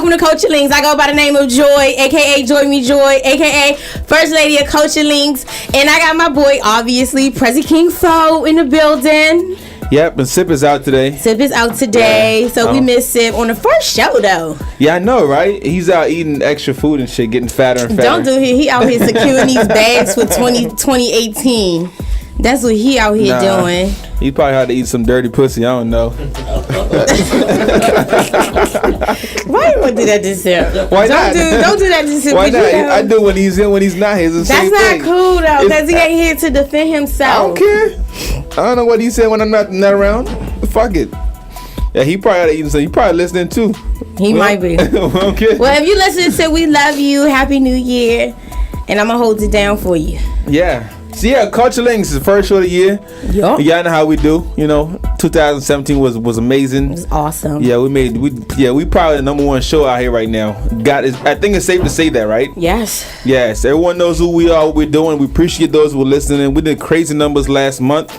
welcome to Coachlings. I go by the name of Joy, aka Joy Me Joy, aka First Lady of Coachlings, and I got my boy, obviously, Presa King Fo in the building. Yep, and Sip is out today. So we missed Sip on the first show, though. Yeah, I know, right? He's out eating extra food and shit, getting fatter and fatter. Don't do it. He out here securing these bags for 2018. That's what he out here doing. He probably had to eat some dirty pussy. I don't know. Why you want to do that to Sip? Why not? Don't do that to Sip. Why not? I do when he's in, when he's not here. That's not cool, though, because he ain't here to defend himself. I don't care. I don't know what he said when I'm not around. Fuck it. Yeah, he probably had to eat some. He probably listening too. He might be. Okay. Well, if you listen to We Love You, Happy New Year, and I'm going to hold it down for you. Yeah. So yeah, Coachlings is the first show of the year. Yup. Y'all know how we do. 2017 was amazing. It was awesome. Yeah, we probably the number one show out here right now. I think it's safe to say that, right? Yes. Yes. Everyone knows who we are, what we're doing. We appreciate those who are listening. We did crazy numbers last month.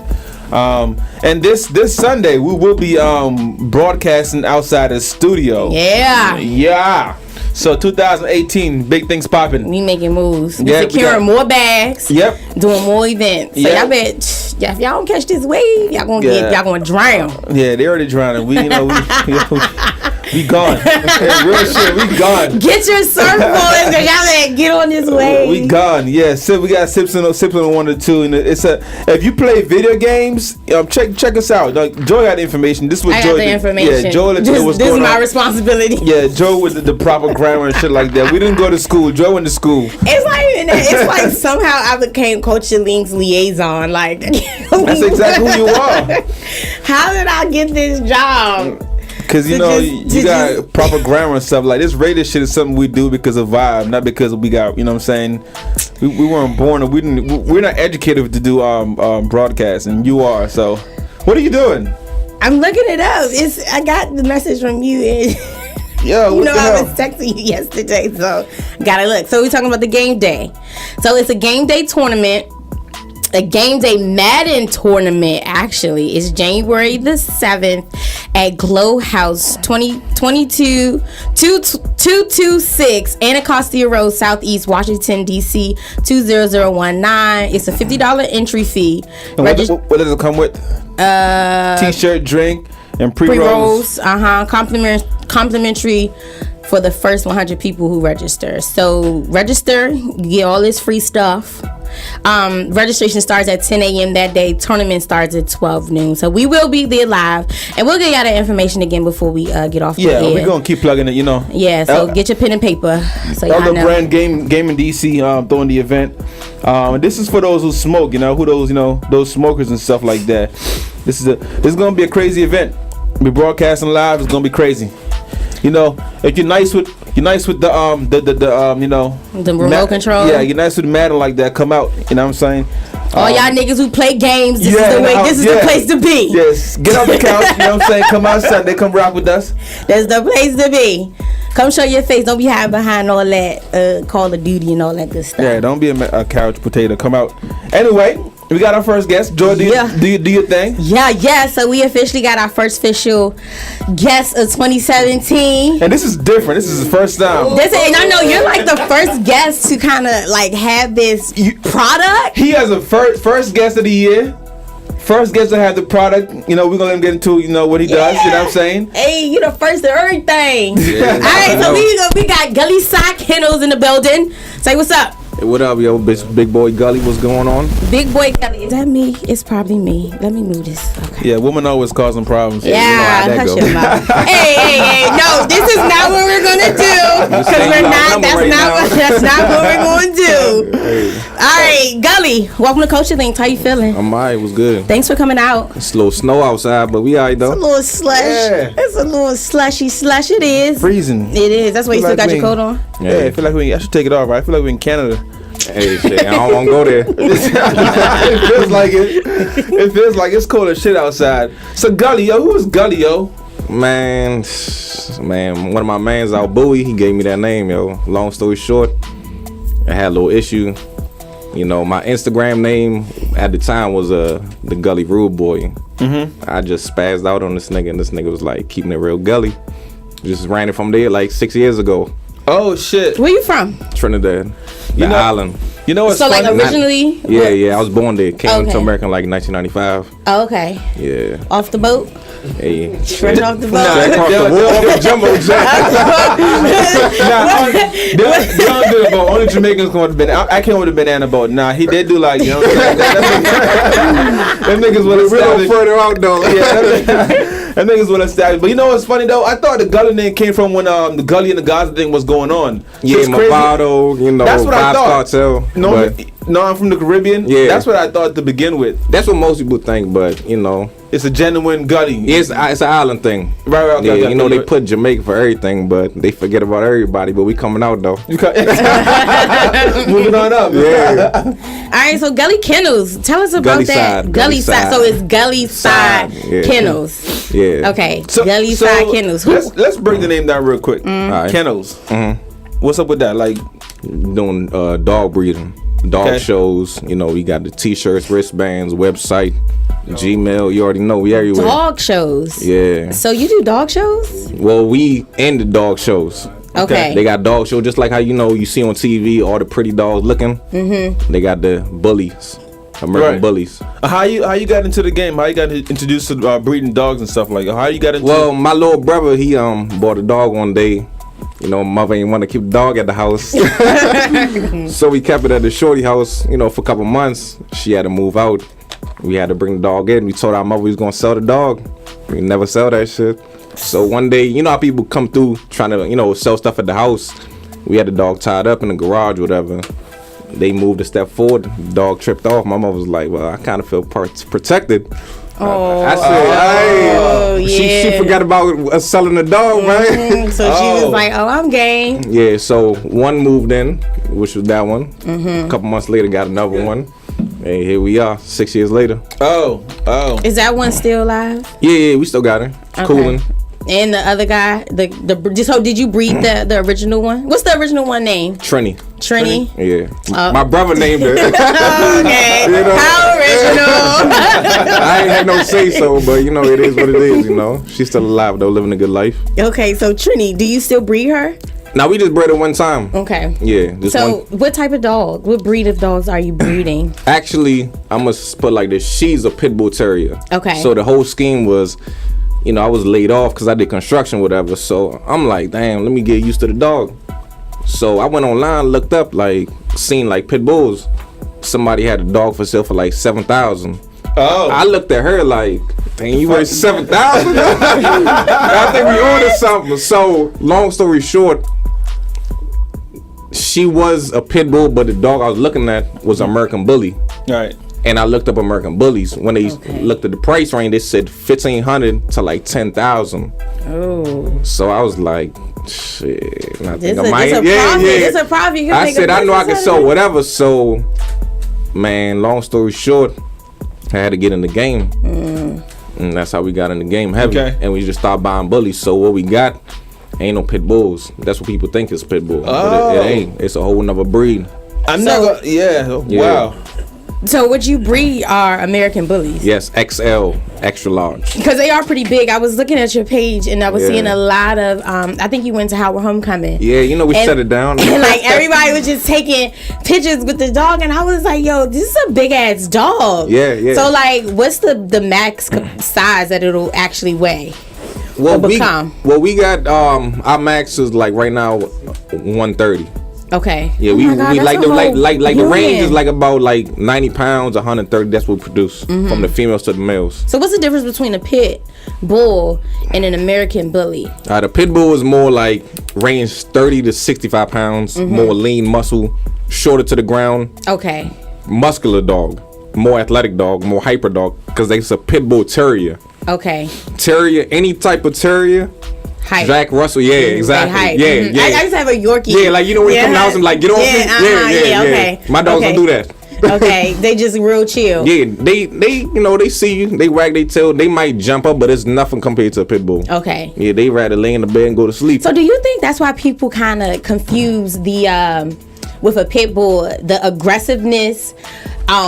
And this Sunday we will be broadcasting outside the studio. Yeah. So 2018, big things popping. We making moves. We securing more bags. Yep. Doing more events. So y'all bet, if y'all don't catch this wave, y'all gonna drown. Yeah, they already drowning. We gone. Real shit, we gone. Get your surfboards, cause y'all better get on this wave. We gone. Yeah, we got sips on 1 or 2, and if you play video games, check us out. Joy got the information. This was Joy. The information. Yeah, Joy. This is my responsibility. Yeah, Joy with the proper grammar and shit like that. We didn't go to school. Joy went to school. It's not even that. It's like somehow I became Coachlings liaison. Like that's exactly who you are. How did I get this job? Because you got proper grammar and stuff. Like this radio shit is something we do because of vibe, not because we got, you know what I'm saying? We weren't born, we're not educated to do broadcasting. You are. So what are you doing? I'm looking it up. I got the message from you. Yo, what the hell? I was texting you yesterday, so gotta look. So we're talking about the game day. So it's a game day tournament. A game day Madden tournament, actually, is January the 7th at Glow House, 226 Anacostia Road, Southeast Washington, D.C., 20019. It's a $50 entry fee. And what does it come with? T-shirt, drink, and pre-rolls. Complimentary for the first 100 people who register. So register, you get all this free stuff. Registration starts at 10 a.m. that day. Tournament starts at 12 noon. So we will be there live, and we'll get y'all the information again before we get off the air. Yeah, we're gonna keep plugging it, Yeah, so get your pen and paper. So Elder Brand Game in DC throwing the event. This is for those who smoke, who those smokers and stuff like that. This is gonna be a crazy event. We're broadcasting live. It's gonna be crazy. If you're nice with the remote control. Yeah, you're nice with Madden like that. Come out. You know what I'm saying? All y'all niggas who play games, this is the way. This is the place to be. Yes, get off the couch. You know what I'm saying? Come out Sunday. Come rock with us. That's the place to be. Come show your face. Don't be hiding behind all that Call of Duty and all that good stuff. Yeah, don't be a couch potato. Come out. Anyway, we got our first guest. Joy, do your thing. Yeah. So we officially got our first official guest of 2017. And this is different. This is the first time. And I know you're like the first guest to kind of like have this product. He has a first guest of the year. First guest to have the product. We're going to let him get into, what he does. You know what I'm saying? Hey, you the first of everything. Yeah. All right, so we got Gully Kennels in the building. Say what's up. Hey, what up, yo? Big boy Gully, what's going on? Big boy Gully. Is that me? It's probably me. Let me move this. Okay. Yeah, women always causing problems. Yeah, hush your mouth. Hey. No, this is not what we're going to do. Because that's not what we're going to do. Hey. All right, Gully, welcome to Coachlings. How you feeling? I'm all right. It was good. Thanks for coming out. It's a little snow outside, but we all right, though. It's a little slush. Yeah. It's a little slushy slush. It is. Freezing. It is. That's why you still got your coat on? Yeah, I feel like I should take it off, right? I feel like we're in Canada. Hey, shit, I don't want to go there. It feels like it. It feels like it's cold as shit outside. So Gully, yo, who is Gully, yo? Man, one of my mans out Bowie, he gave me that name, yo. Long story short, I had a little issue. My Instagram name at the time was the Gully Rude Boy. Mm-hmm. I just spazzed out on this nigga, and this nigga was like keeping it real gully. Just ran it from there like 6 years ago. Oh shit. Where you from? Trinidad, the island. You know what's So like funny? originally? Yeah, I was born there. Came Okay. to America in like 1995. Oh, okay. Yeah. Off the boat? Hey. Straight off the boat? Jack off the wall, off the jumbo jack. They don't do the boat. Only Jamaicans come with the banana. I came with a banana boat. Nah, he did do like, you know what I'm saying? Them niggas would have Real further out though. Them niggas would have established. But you know what's funny though? I thought the Gully name came from when the Gully and the Gaza thing was going on. Yeah, It's crazy. Movado, you know, That's what I Vibes thought. Cartel. No, I'm from the Caribbean. Yeah. That's what I thought to begin with. That's what most people think, but you know, It's a genuine Gully. it's an island thing. Right, okay, Yeah, okay, you know okay. they put Jamaica for everything, but they forget about everybody. But we coming out though. Moving on up. Yeah. All right, so Gully Kennels. Tell us about Gully that. side, Gully Gully side. side. So it's Gully side Yeah. Kennels. Yeah. Okay. Gully side Kennels. Who? Let's break the name down real quick. Alright. Kennels. What's up with that? Like, Doing dog breeding, dog Okay. shows. You know, we got the T-shirts, wristbands, website, Gmail. You already know we everywhere. Dog shows. Yeah. So you do dog shows? Well, we in the dog shows. Okay. They got dog show just like how you see on TV all the pretty dogs looking. Mm-hmm. They got the bullies, American Right. bullies. how you got into the game? How you got introduced to breeding dogs and stuff like that? How you got into? Well, my little brother, he bought a dog one day. You know, mother ain't want to keep the dog at the house. So we kept it at the shorty house, you know, for a couple months. She had to move out. We had to bring the dog in. We told our mother we was going to sell the dog. We never sell that shit. So one day, you know how people come through trying to, you know, sell stuff at the house. We had the dog tied up in the garage, whatever. They moved a step forward. The dog tripped off. My mother was like, well, I kind of feel protected. Oh. I said, yeah. she forgot about us selling the dog, man. So she was like, oh, I'm game. Yeah, so one moved in, which was that one. A couple months later, got another one. And here we are, 6 years later. oh. Is that one still alive? Yeah, we still got her. Cooling. And the other guy, so did you breed the original one? What's the original one name? Trini. Trini? Yeah. My brother named her. Okay. You know? How original. I ain't had no say so, but you know, it is what it is, you know. She's still alive though, living a good life. Okay, so Trini, do you still breed her? Now we just bred her one time. Okay. Yeah. This So one. what type of dog? What breed of dogs are you breeding? Actually, I must put like this. She's a pit bull terrier. Okay. So the whole scheme was, you know, I was laid off because I did construction, whatever. So I'm like, damn, let me get used to the dog. So I went online, looked up, like, seen like pit bulls. Somebody had a dog for sale for like $7,000. Oh. I looked at her like, dang, you worth $7,000? I think we ordered something. So long story short, she was a pit bull, but the dog I was looking at was American Bully. Right. And I looked up American Bullies. When they looked at the price range, they said $1,500 to like $10,000. Oh. So I was like, shit. I think It's I a might. profit. It's a profit. You can I make said a I know I business can out sell of it. whatever. So, man, long story short, I had to get in the game. And that's how we got in the game heavy. Okay. And we just started buying bullies. So what we got ain't no pit bulls. That's what people think is pit bull. But it ain't. It's a whole nother breed. I'm So- not. Yeah. Wow. So what you breed are American Bullies. Yes, XL, extra large. Because they are pretty big. I was looking at your page and I was Yeah. seeing a lot of, I think you went to Howard Homecoming. Yeah, you know we And- shut it down. And like everybody was just taking pictures with the dog, and I was like, "Yo, this is a big ass dog." Yeah, yeah. So like, what's the max size that it'll actually weigh? Well, we become? got our max is like right now 130. Okay. Yeah, Oh we my God, like that's a whole the range is human. like about like 90 pounds, 130. That's what we produce from the females to the males. So what's the difference between a pit bull and an American Bully? The pit bull is more like range 30 to 65 pounds, more lean muscle, shorter to the ground, Okay. muscular dog, more athletic dog, more hyper dog, because it's a pit bull terrier. Okay. Terrier, any type of terrier. Height. Jack Russell, yeah, exactly. Height. Yeah, Mhm. yeah. I just have a Yorkie. Yeah, like you know when you come in the house and like get off me. Yeah, okay. My dogs Okay. don't do that. Okay, they just real chill. Yeah, they you know they see you, they wag their tail, they might jump up, but it's nothing compared to a pit bull. Okay. Yeah, they rather lay in the bed and go to sleep. So do you think that's why people kind of confuse the with a pit bull, the aggressiveness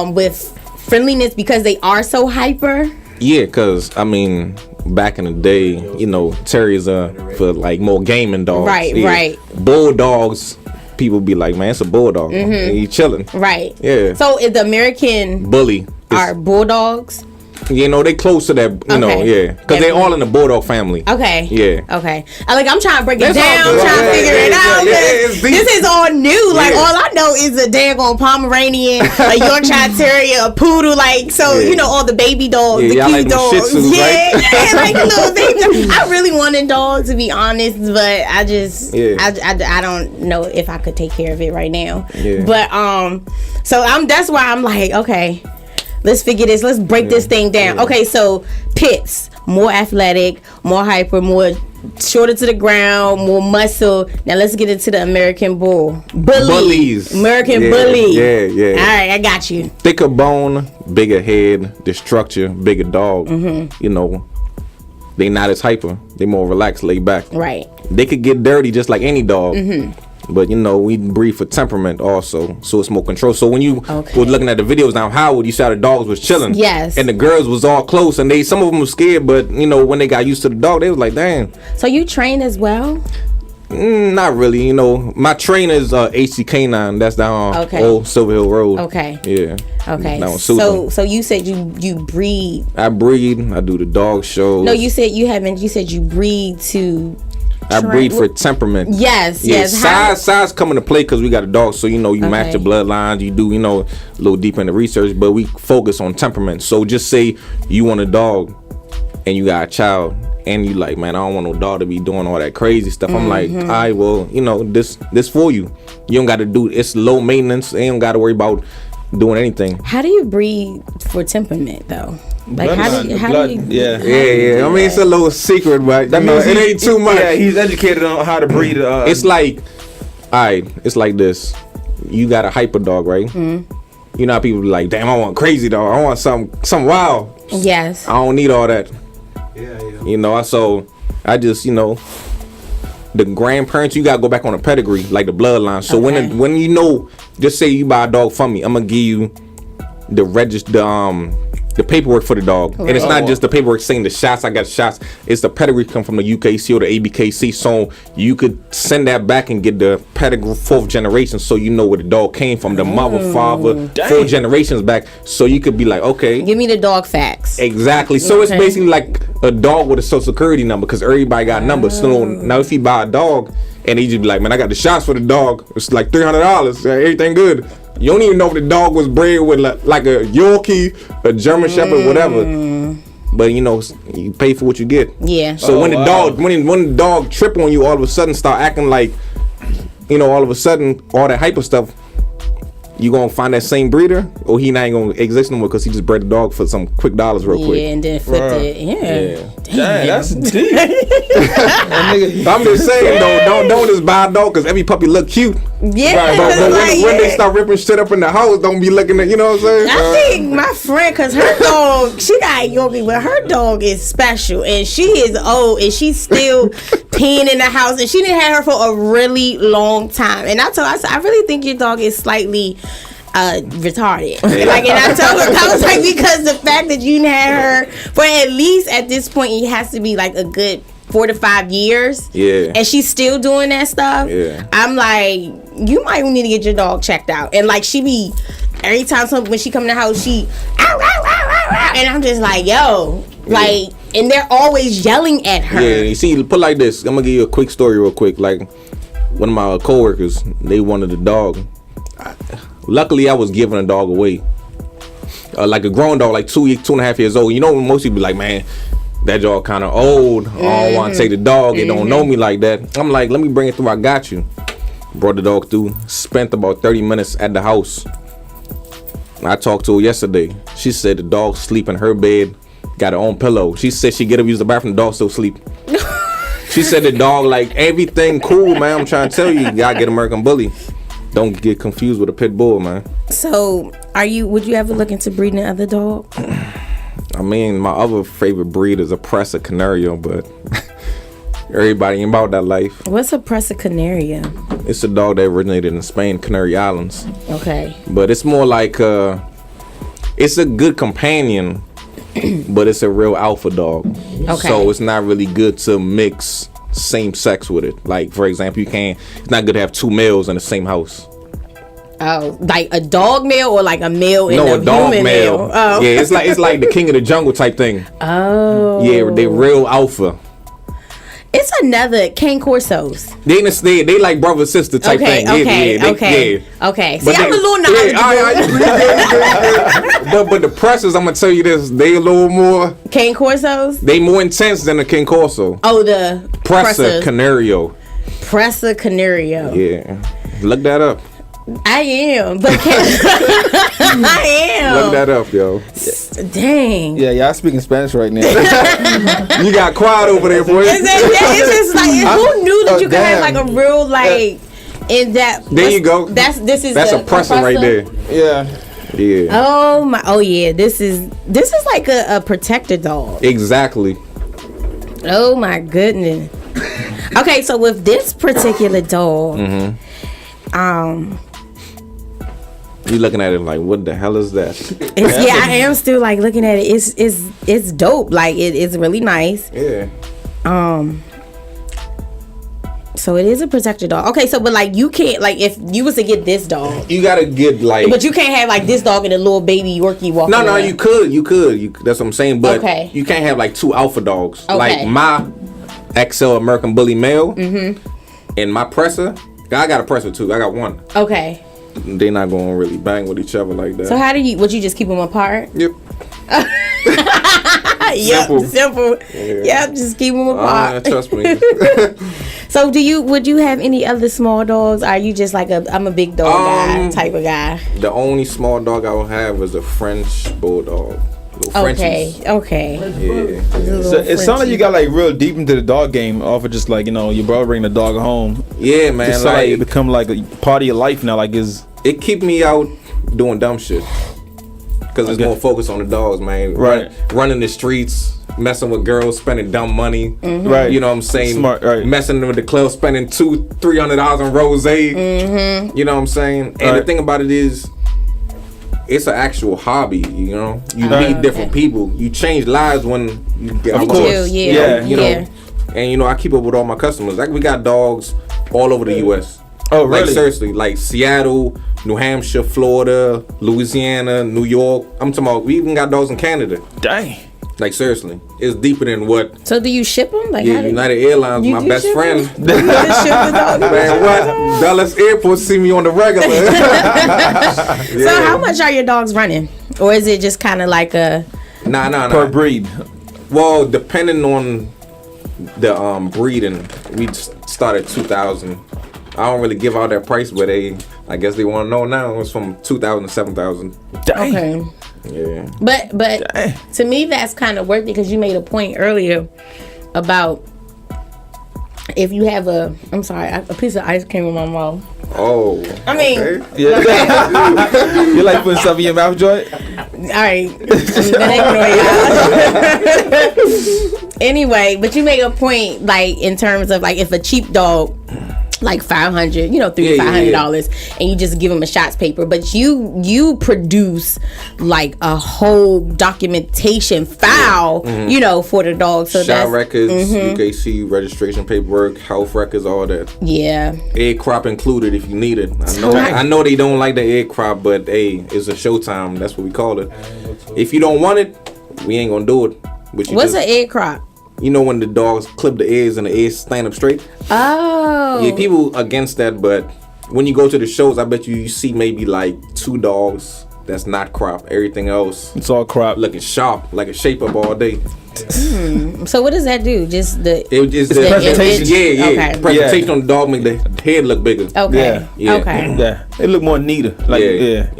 with friendliness because they are so hyper? Yeah, cause I mean back in the day, you know, terriers are for like more gaming dogs. Right, right. Bulldogs, people be like, man, it's a bulldog. And he chilling. Right. Yeah. So is the American Bully. are bulldogs? You know, they close to that, you know, yeah. Because they all in the bulldog family. Okay. Yeah. Okay. I'm trying to break it That's all down, good. trying to figure it out. It's deep. This is all new. Like, Yeah. all I know is a daggone Pomeranian, a Yorkshire Terrier, a poodle. Like, so, you know, all the baby dogs, the y'all cute like them dogs. Shih Tzus, right? Like the little baby dogs. I really want a dog, to be honest, but I just, I don't know if I could take care of it right now. Yeah. But, so that's why I'm like, okay. Let's figure this. Let's break this thing down. Yeah. Okay, so pits, more athletic, more hyper, more shorter to the ground, more muscle. Now let's get into the American Bullies. American Bully. Yeah. All right, I got you. Thicker bone, bigger head, the structure, bigger dog. You know, they not as hyper. They more relaxed, laid back. Right. They could get dirty just like any dog. But you know, we breed for temperament also, so it's more control. So when you was looking at the videos down Howard, you saw the dogs was chilling. Yes. And the girls was all close, and some of them was scared, but you know, when they got used to the dog, they was like, damn. So you train as well? Not really. You know, my trainer's HC Canine. That's down Old Silver Hill Road. Okay. Yeah. Okay. Down So you said you breed. I breed. I do the dog shows. No, you said you haven't. You said you breed to. I breed for temperament. Yes. Size come into play because we got a dog, so you know you match the bloodlines. You do, you know, a little deep in the research, but we focus on temperament. So just say you want a dog and you got a child and you like, man, I don't want no dog to be doing all that crazy stuff. I'm like, all right, well, you know, this for you. You don't got to do. It's low maintenance. You don't got to worry about doing anything. How do you breed for temperament though? Like how do you Yeah. I mean, it's a little secret, but that means it ain't too much. Yeah, he's educated on how to breed. It's like, all right, it's like this. You got a hyper dog, right? You know how people be like, damn, I want crazy dog. I want some wild. Yes. I don't need all that. Yeah. You know, so I just, you know, the grandparents, you gotta go back on the pedigree, like the bloodline. So when you know, just say you buy a dog from me, I'm gonna give you the paperwork for the dog. And it's not just the paperwork saying the shots, I got shots. It's the pedigree come from the UKC or the ABKC. So you could send that back and get the pedigree 4th generation, so you know where the dog came from, the mother, father, 4 generations back. So you could be like, okay, give me the dog facts. Exactly. So it's basically like a dog with a social security number, because everybody got numbers. So now if you buy a dog and he just be like, man, I got the shots for the dog, it's like $300, everything good. You don't even know if the dog was bred with like a Yorkie, a German Shepherd, whatever. But you know, you pay for what you get. Yeah. So when the dog, when the dog trip on you, all of a sudden start acting like, you know, all of a sudden all that hyper stuff, you gonna find that same breeder, or he not gonna exist no more because he just bred the dog for some quick dollars real quick. Yeah, and then flipped it. Yeah. Dang, that's deep. I'm just saying though, don't just buy a dog because every puppy look cute. Yeah. But when they start ripping shit up in the house, don't be looking at, you know what I'm saying? I think my friend, cause her dog, she got a Yorkie, but her dog is special, and she is old, and she's still peeing in the house, and she didn't have her for a really long time. And I told her, I said, I really think your dog is slightly retarded. Like, and I told her, I was like, because the fact that you had her for at least at this point, it has to be like a good 4 to 5 years. Yeah. And she's still doing that stuff. Yeah. I'm like, you might need to get your dog checked out. And like, she be every time when she come in the house, she and I'm just like, yo, like, and they're always yelling at her. Yeah, you see, put like this. I'm gonna give you a quick story real quick. Like, one of my coworkers, they wanted a dog. Luckily, I was giving a dog away. Like a grown dog, like 2.5 years old. You know, most people be like, man, that dog kind of old. I don't want to take the dog. It don't know me like that. I'm like, let me bring it through. I got you. Brought the dog through. Spent about 30 minutes at the house. I talked to her yesterday. She said the dog sleep in her bed, got her own pillow. She said she get up, use the bathroom, the dog still sleep. She said the dog, like, everything cool, man. I'm trying to tell you gotta get American Bully. Don't get confused with a pit bull, man. So, would you ever look into breeding another dog? I mean, my other favorite breed is a Presa Canario, but everybody ain't about that life. What's a Presa Canario? It's a dog that originated in Spain, Canary Islands. Okay. But it's more like it's a good companion, but it's a real alpha dog. Okay. So it's not really good to mix same sex with it. Like, for example, it's not good to have 2 males in the same house. Oh, like a dog male or like a male and No, a a dog human male. male? Oh. Yeah, it's like the king of the jungle type thing. Oh. Yeah, they real alpha. It's another cane corsos. They like brother sister type thing. Okay. See, But I'm a little knowledgeable. But the Presas, I'm gonna tell you this, they a little more. Cane corsos. They more intense than the King Corso. Oh, the Presa Canario. Presa Canario. Yeah, look that up. I am, but I am. Look that up, yo. Dang. Yeah, y'all speaking Spanish right now. You got quiet over there, boy. It's just like who knew that you could have damn. like a real like in that. There you go. That's a Presa right there. Yeah. Yeah. Oh my! Oh yeah. This is like a protector dog. Exactly. Oh my goodness. Okay, so with this particular dog, You looking at it like, what the hell is that? I am still like looking at it. It's dope. Like it's really nice. Yeah. So it is a protector dog. Okay, so but like you can't like if you was to get this dog, You gotta get like. but you can't have like this dog and a little baby Yorkie walking. No, around. you could. That's what I'm saying. But Okay. you can't have like 2 alpha dogs. Okay. Like my XL American Bully male and my Presa. I got a Presa too. I got one. Okay. They're not gonna really bang with each other like that. So how do you? Would you just keep them apart? Yep. Simple. Yeah. Yep, just keep them apart. Trust me. So would you have any other small dogs? Are you just like I'm a big dog guy type of guy? The only small dog I will have is a French bulldog. Little Okay. Frenchies. Okay. Yeah. So it sounds like you got like real deep into the dog game off of just like, your brother bring the dog home. Yeah, man. It sound like it Like become like a part of your life now. Like it keep me out doing dumb shit. Cause it's more focused on the dogs, man. Right. Running the streets, messing with girls, spending dumb money. Right. You know what I'm saying? Smart, right. Messing with the club, spending $200-$300 on rose. You know what I'm saying? And the thing about it is, it's an actual hobby. You know, you meet different people. You change lives when you get Of out. course. Yeah. You know, and I keep up with all my customers. Like we got dogs all over the U.S. Oh, really? Like seriously, like Seattle, New Hampshire, Florida, Louisiana, New York. I'm talking about. We even got dogs in Canada. Dang. Like seriously, it's deeper than what. So do you ship them? Like Yeah, United Airlines, my best friend. You just ship the dog? Man, what? Dallas Airport see me on the regular. So how much are your dogs running, or is it just kind of like a? Nah. Per breed. Well, depending on the breeding, we started 2,000. I don't really give out that price, but I guess they want to know now. It's from 2,000 to 7,000. Dang. Okay. Yeah. But to me that's kind of worth it because you made a point earlier about if you have a piece of ice cream in my mouth. Oh. I mean, okay. Yeah. You like putting stuff in your mouth, Joy? all right. Anyway, but you make a point like in terms of like if a cheap dog like $500, $300-$500, and you just give them a shots paper. But you produce like a whole documentation file, for the dog. So Shot that's records, UKC registration paperwork, health records, all that. yeah. Egg crop included if you need it. I know they don't like the egg crop, but hey, it's a showtime. That's what we call it. If you don't want it, we ain't gonna do it. But What's an egg crop? You know when the dogs clip the eggs and the eggs stand up straight? Oh. Yeah, people against that, but when you go to the shows, I bet you see maybe like 2 dogs that's not crop. Everything else It's all crop. looking sharp, like a shape up all day. So what does that do? Just the It's the presentation. Yeah. Okay. Presentation on the dog make the head look bigger. okay. Yeah. Okay. Yeah. It look more neater. Like Yeah.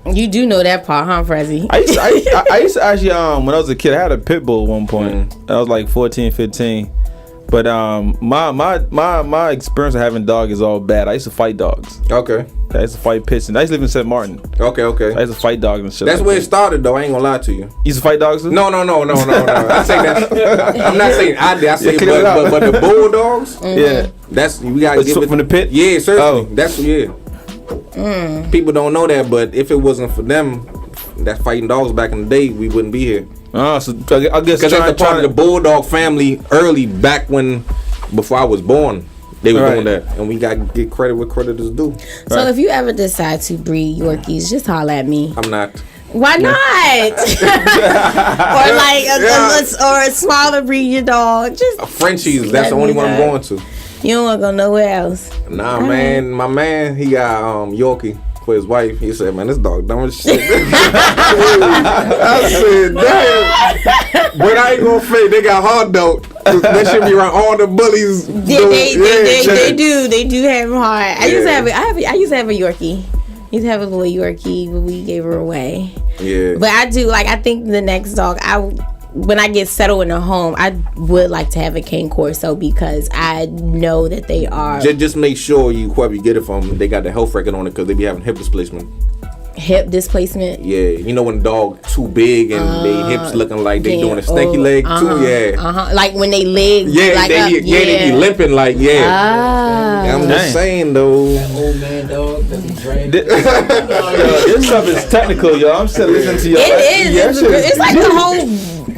You do know that part, huh, Frezzy? I used to actually when I was a kid I had a pit bull at one point. I was like 14, 15. But my experience of having dog is all bad. I used to fight dogs. Okay. I used to fight pits, and I used to live in St. Martin. Okay. I used to fight dogs and shit. That's like where that. it started, though. I ain't gonna lie to you. You used to fight dogs too? No. I say that. I'm not saying I did. I say, clear it out. but the bulldogs. Yeah. That's we gotta give it from the pit. Yeah, certainly. Oh. That's People don't know that, but if it wasn't for them, that fighting dogs back in the day, we wouldn't be here. Oh, so I guess because that's a part of the bulldog family early back before I was born. They were doing that, and we got to get credit where credit is due. So if you ever decide to breed Yorkies, just holler at me. I'm not. Why not? Or like or a smaller breed your dog. Just Frenchies. That's the only one I'm going to. You don't want to go nowhere else. Nah, man. My man, he got Yorkie for his wife. He said, "Man, this dog dumb as shit." I said, "Damn." But I ain't gonna fake. They got hard though. That should be around all the bullies. They do. They do have them hard. I used to have a Yorkie. I used to have a little Yorkie, but we gave her away. Yeah. But I do I think the next dog when I get settled in a home, I would like to have a cane corso because I know that they are. Just make sure whoever you get it from, they got the health record on it because they be having hip displacement. Hip displacement? Yeah, you know when the dog too big and they hips looking like they doing a stanky leg too. Yeah. Like when they legs. They be limping like I'm just saying though. That old man dog that be drained. This stuff is technical, y'all. I'm still listening to y'all. It is. It's like the whole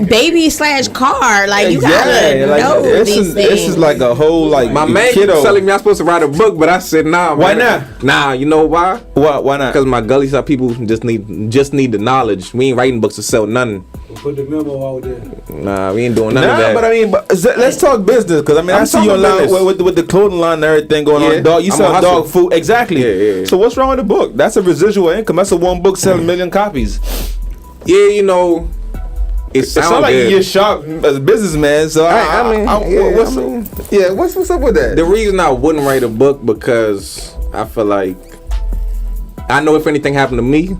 baby / car. Like you gotta know these things. This is like a whole my man keep telling me I'm supposed to write a book, but I said nah. Why not? Nah, you know why? Why not? Because my Gully side people just need the knowledge. We ain't writing books to sell nothing. We'll put the memo out there. Nah, we ain't doing none of that. But I mean, let's talk business because I see you online with the clothing line and everything going on. Dog, you sell dog food, exactly. Yeah. So what's wrong with the book? That's a residual income. That's a one book selling 1 million copies. Yeah, you know. It sounds like you're sharp as a businessman. So what's up with that? The reason I wouldn't write a book because I feel like I know if anything happened to me,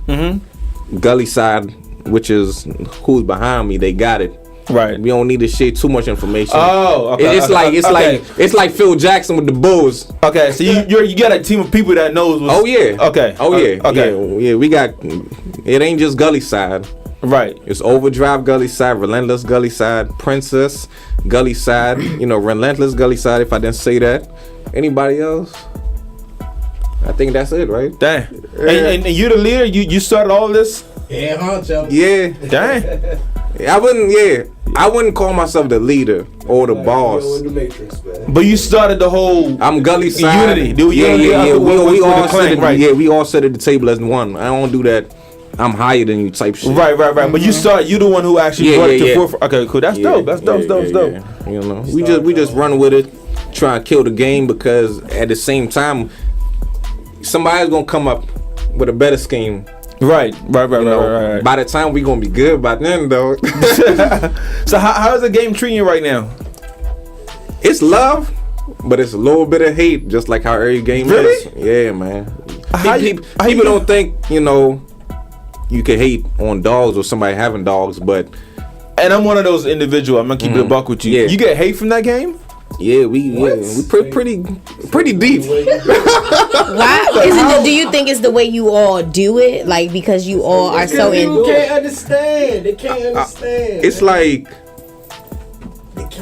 Gully side, which is who's behind me, they got it. Right. We don't need to share too much information. Oh, okay. It's like Phil Jackson with the Bulls. Okay, so you got a team of people that knows. Okay. Okay. We got. It ain't just Gully side. Right. It's Overdrive Gully side, Relentless Gully side, Princess Gully side, Relentless Gully side, if I didn't say that. Anybody else? I think that's it, right? Dang. And you the leader? You started all this? Yeah, honcho. Yeah. Dang. I wouldn't call myself the leader or the boss. The Matrix, man. But you started the whole I'm Gully side. Unity. We all sit at the table as one. I don't do that. I'm higher than you type shit. Right. But you the one who actually brought it to forefront. Okay, cool. That's dope. That's dope. You know, we just run with it, try and kill the game because at the same time, somebody's gonna come up with a better scheme. Right. By the time we gonna be good by then, though. So how is the game treating you right now? It's love, but it's a little bit of hate, just like how every game is. Yeah, man. People don't think you can hate on dogs or somebody having dogs, but and I'm one of those individuals. I'm gonna keep it a buck with you. Yeah. You get hate from that game? Yeah, we pretty deep. Why is it? Do you think it's the way you all do it? Like because you all are so in. People can't understand. They can't understand. It's like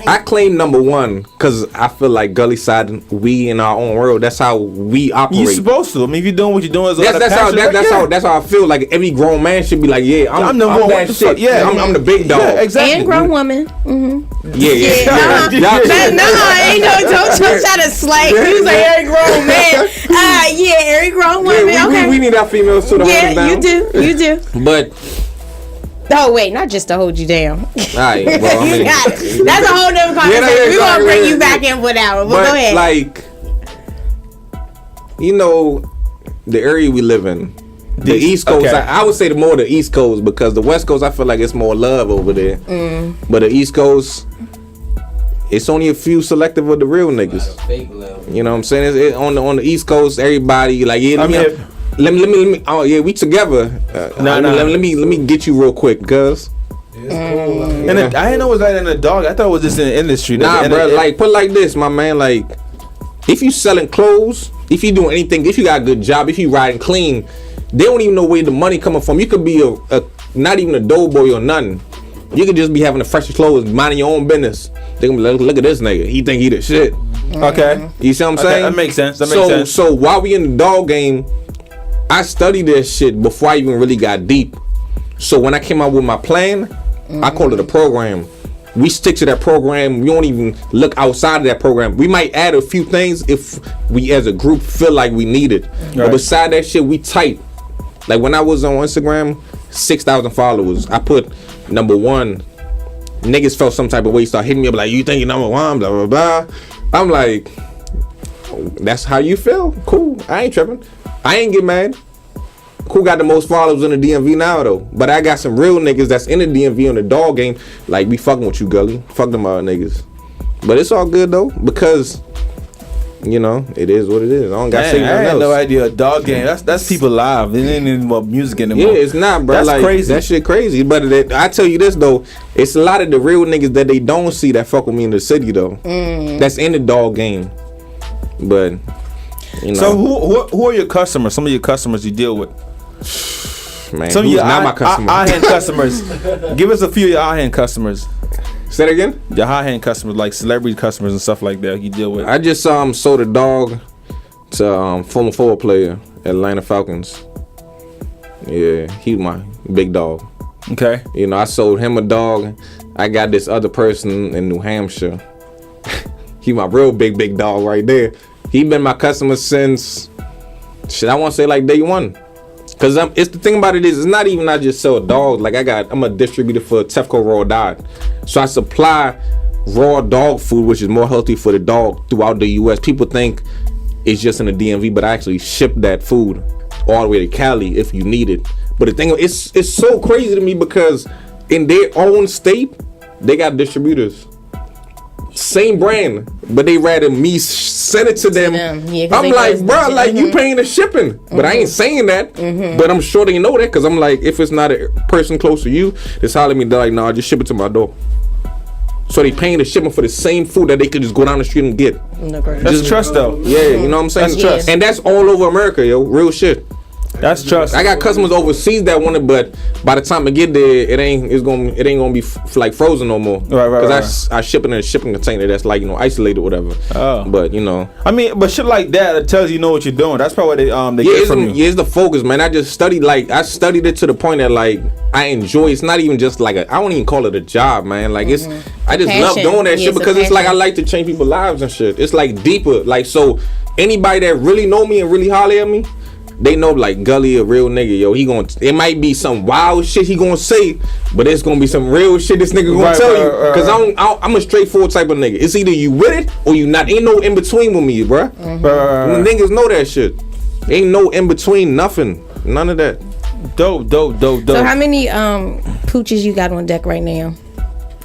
I claim number one because I feel like Gully side, we in our own world. That's how we operate. You're supposed to. I mean, if you're doing what you're doing, that's how I feel. Like every grown man should be like, I'm that shit. Yeah, I'm the big dog. Yeah, exactly. And grown woman. Yeah. Don't try to slay. You say every grown man. Every grown woman. We need our females too to hold us down. You do. But. Oh wait, not just to hold you down. All right, well, I mean, that's a whole different conversation. We're gonna bring you back in for that one. But go ahead. Like, the area we live in, the East Coast. Okay. I would say the East Coast because the West Coast, I feel like it's more love over there. But the East Coast, it's only a few selective of the real niggas. You know what I'm saying? On the East Coast, everybody like Let me. Oh yeah, we together. Let me get you real quick, cuz. And I didn't know it was like in a dog. I thought it was just in the industry. Nah, bro. Like put it like this, my man. Like, if you selling clothes, if you doing anything, if you got a good job, if you riding clean, they don't even know where the money coming from. You could be a not even a doughboy or nothing. You could just be having the freshest clothes, minding your own business. They gonna be like, look at this nigga. He think he the shit. Okay. You see what I'm saying? That makes sense. So while we in the dog game, I studied this shit before I even really got deep. So when I came out with my plan, I call it a program. We stick to that program. We don't even look outside of that program. We might add a few things if we as a group feel like we need it. But beside that shit, we tight. Like when I was on Instagram, 6,000 followers. I put number 1. Niggas felt some type of way, start hitting me up like, you think you're number 1, blah, blah, blah. I'm like, that's how you feel? Cool. I ain't tripping. I ain't get mad. Who got the most followers in the DMV now though? But I got some real niggas that's in the DMV on the dog game. Like, we fucking with you, Gully. Fuck them other niggas. But it's all good though, because you know, it is what it is. I don't got to say nothing else. I had no idea. A dog game. That's people live. It ain't even about music anymore. Yeah, it's not, bro. That's like, crazy. That shit crazy. But I tell you this though, it's a lot of the real niggas that they don't see that fuck with me in the city though. That's in the dog game. But you know. So who are your customers? Some of your customers you deal with? Man, some of your not my customers. high-hand customers. Give us a few of your high-hand customers. Say that again? Your high-hand customers, like celebrity customers and stuff like that you deal with. I just sold a dog to former forward player at Atlanta Falcons. Yeah, he my big dog. Okay. You know, I sold him a dog. I got this other person in New Hampshire. He my real big dog right there. He been my customer since, I want to say like day one. Cause it's the thing about it is, it's not even I just sell dogs. Like I'm a distributor for TefcoRawDiet, so I supply raw dog food, which is more healthy for the dog throughout the U.S. People think it's just in the DMV, but I actually ship that food all the way to Cali if you need it. But the thing, it's so crazy to me because in their own state, they got distributors. Same brand, but they rather me send it to them. Yeah, I'm like, bro, like you paying the shipping, but I ain't saying that. But I'm sure they know that because I'm like, if it's not a person close to you, it's hollering me. They're like, nah, just ship it to my door. So they paying the shipping for the same food that they could just go down the street and get. That's trust though. Yeah, you know what I'm saying? That's trust, and that's all over America, yo. Real shit. That's trust. I got customers overseas that want it, but by the time I get there, it ain't gonna be like frozen no more. Right. Because I ship it in a shipping container that's like, you know, isolated or whatever. Oh. But you know, I mean, but shit like that, it tells you know what you're doing. That's probably what they get from you. Yeah, it's the focus, man. I studied it to the point that like I enjoy. It's not even just like I don't even call it a job, man. Like it's I just love doing that shit because it's like I like to change people's lives and shit. It's like deeper. Like so, anybody that really know me and really holler at me, they know like Gully a real nigga, yo. It might be some wild shit he gonna say, but it's gonna be some real shit this nigga gonna tell you. Cause I'm a straightforward type of nigga. It's either you with it or you not. Ain't no in between with me, bruh. Niggas know that shit. Ain't no in between, nothing, none of that. Dope. So how many pooches you got on deck right now?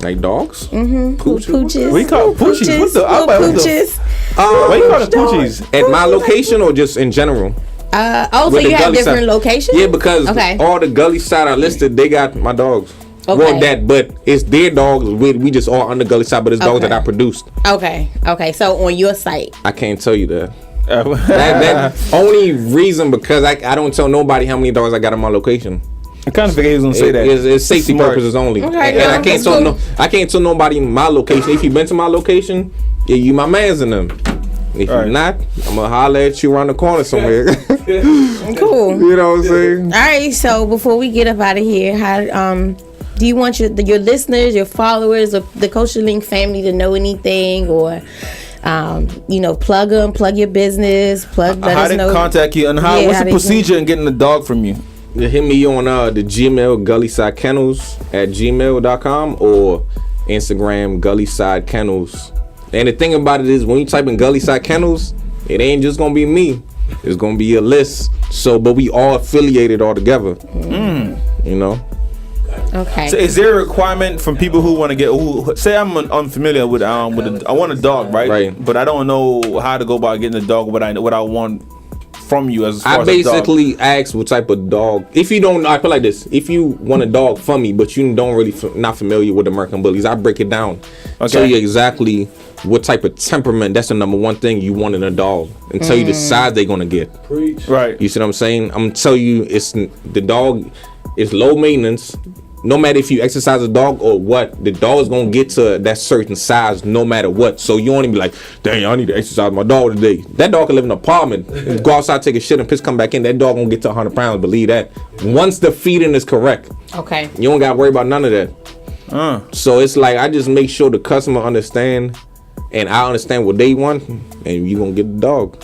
Like dogs? Pooches. We call it pooches. What the? Pooches. What you call it pooches? At my location or just in general? So you have different locations? Yeah, because all the Gully side I listed, they got my dogs. Okay. Well, but it's their dogs. We just all on the Gully side, but it's dogs that I produced. Okay. So on your site, I can't tell you that. that only reason because I don't tell nobody how many dogs I got on my location. I kind of figured he was gonna say that. It's safety purposes only. Okay, and I can't tell nobody my location. If you been to my location, yeah, you my mans in them. If you're not, I'm gonna holler at you around the corner somewhere. Cool. You know what I'm saying? All right. So before we get up out of here, how do you want your listeners, your followers, or the Culture Link family to know anything, or plug your business, how they contact you, and what's the procedure in getting the dog from you? Hit me on the Gmail Gullyside Kennels at gmail.com or Instagram Gullyside Kennels. And the thing about it is, when you type in Gullyside Kennels, it ain't just gonna be me. It's gonna be a list. So, but we all affiliated all together. You know. Okay. So, is there a requirement from people who want to get? Say I'm unfamiliar with I want a dog, right? Right. But I don't know how to go about getting a dog. What I want from you as far I as basically ask what type of dog. If you don't, I feel like this. If you want a dog from me, but you don't really not familiar with American Bullies, I break it down. Okay. Tell you exactly what type of temperament. That's the number one thing you want in a dog, and tell you the size they're gonna get. Preach. Right. You see what I'm saying? I'm tell you, the dog is low maintenance. No matter if you exercise a dog or what, the dog is gonna get to that certain size no matter what. So you don't even be like, dang, I need to exercise my dog today. That dog can live in an apartment, go outside, take a shit, and piss, come back in. That dog gonna get to 100 pounds. Believe that. Once the feeding is correct. Okay. You don't gotta worry about none of that. So it's like I just make sure the customer understand, and I understand what they want, and you gonna get the dog.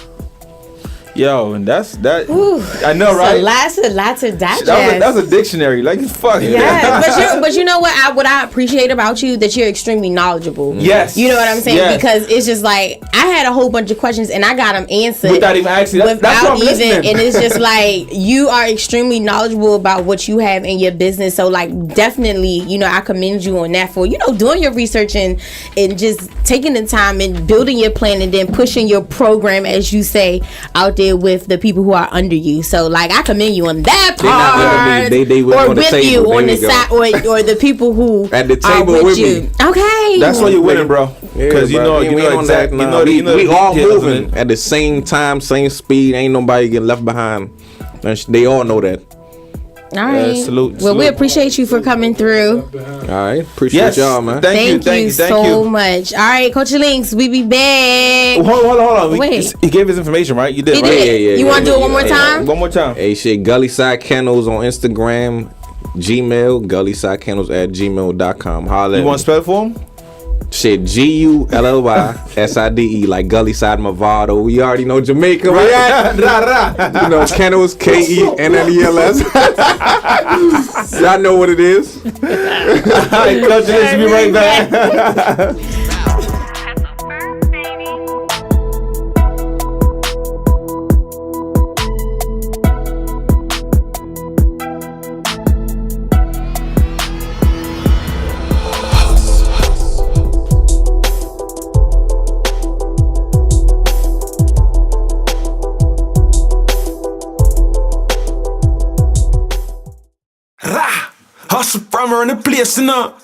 Yo, and that's that. Ooh, I know, right? So lots to digest. That's a dictionary. Like, fuck. Yeah, but you know what I appreciate about you, that you're extremely knowledgeable. Yes. You know what I'm saying? Yes. Because it's just like I had a whole bunch of questions and I got them answered without even asking. That's what I'm listening. And it's just like you are extremely knowledgeable about what you have in your business. So like definitely, you know, I commend you on that for, you know, doing your research and just taking the time and building your plan and then pushing your program, as you say, out there with the people who are under you. So like I commend you on that part. They or on the with table. you on the Go. side, or the people who at the table are with you. me. Okay, That's why you're winning, bro. Yeah, Because bro, you know exactly. We all moving at the same time, same speed. Ain't nobody getting left behind. They all know that. all right. Salute. Well, we appreciate you for coming through. All right, appreciate y'all, man. Thank you so much. All right, Coach Links, we be back. Hold on. Wait. He gave his information, right? You did, He right? did. Yeah. You want to do it one more time? One more time. Hey, shit, Gully Side Kennels on Instagram, Gmail, GullySideKennels@gmail.com. Holla. You want to spell it for him? Shit, GULLYSIDE, like Gully Side Movado. We already know Jamaica. Right? You know, Kennels, KENNELS. Y'all know what it is. All right, Coach Links, be right back. Hustle from her in the place, you know.